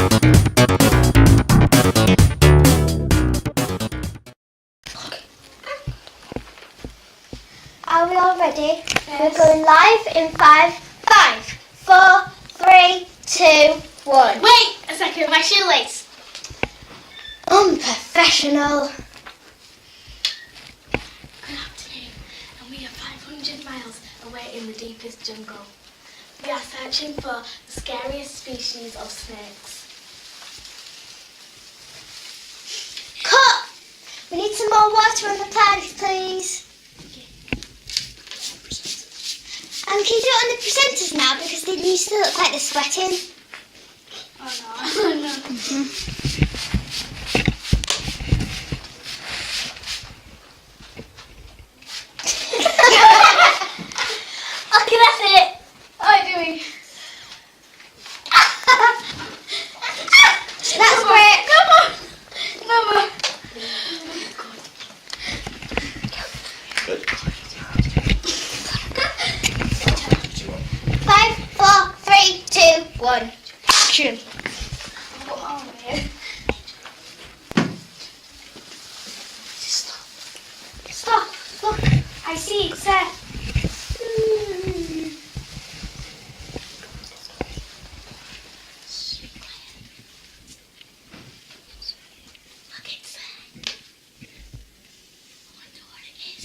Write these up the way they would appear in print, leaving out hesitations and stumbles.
Are we all ready? Yes. We're going live in 5, 4, 3, 2, 1. Wait a second, my shoelace. Unprofessional. Good afternoon, and we are 500 miles away in the deepest jungle. We are searching for the scariest species of snakes. Cut! We need some more water on the plants, please. And can you do it on the presenters now because they used to look like they're sweating? Oh no. Okay, that's it. What are you doing? That's great. Come on. No more. Good. 5, 4, 3, 2, 1. Action. Stop. Look. I see. It's there. Look, it's there. I wonder what it is.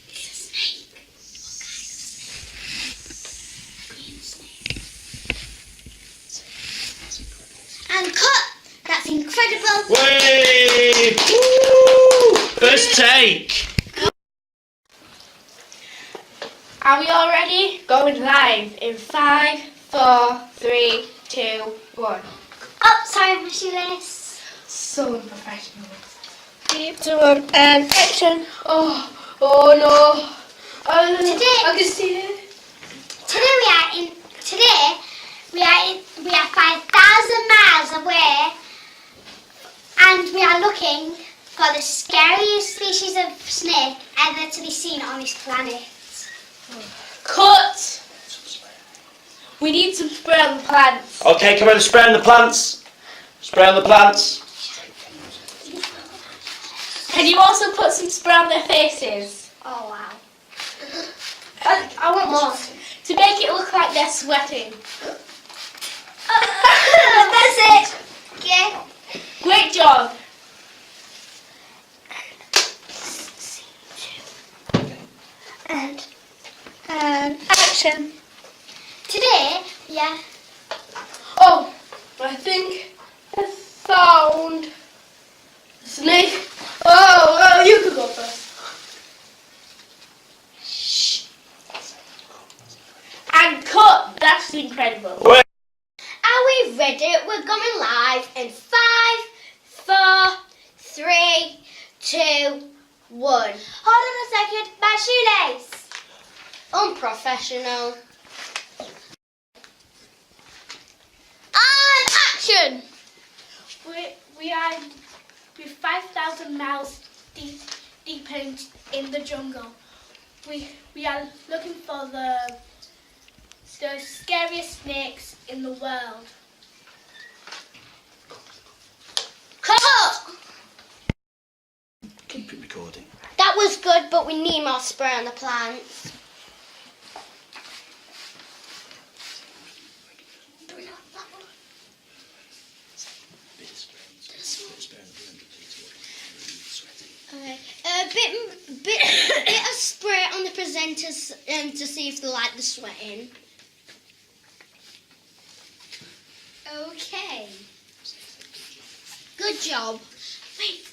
It's a snake. What kind of snake? A green snake. And cut. That's incredible. Way! Woo! First take. Are we all ready? Going live in 5, 4, 3, 2, 1. Oh, sorry, my shoelace. So unprofessional. 3, 2, 1, and action. Oh no. Oh, Today- I can see it. Today we are 5,000 miles away, and we are looking for the scariest species of snake ever to be seen on this planet. Cut. We need some spray on the plants. Okay, come on, spray on the plants. Spray on the plants. Can you also put some spray on their faces? Oh wow! I want more. To make it look like they're sweating. That's it. Okay. Great job. And Action. today, yeah. Oh, I think I found a snake. Oh, you could go first. Shh. And cut. That's incredible. Wait. Are we ready? We're going live in 5, 4, 3, 2, 1. Hold on a second, my shoelace. Unprofessional. And action. We're 5,000 miles deep in the jungle. We are looking for the scariest snakes in the world. Cut! Keep it recording. That was good, but we need more spray on the plants. Okay. A bit of spray on the presenters to see if they like the sweating. Okay. Good job. Wait.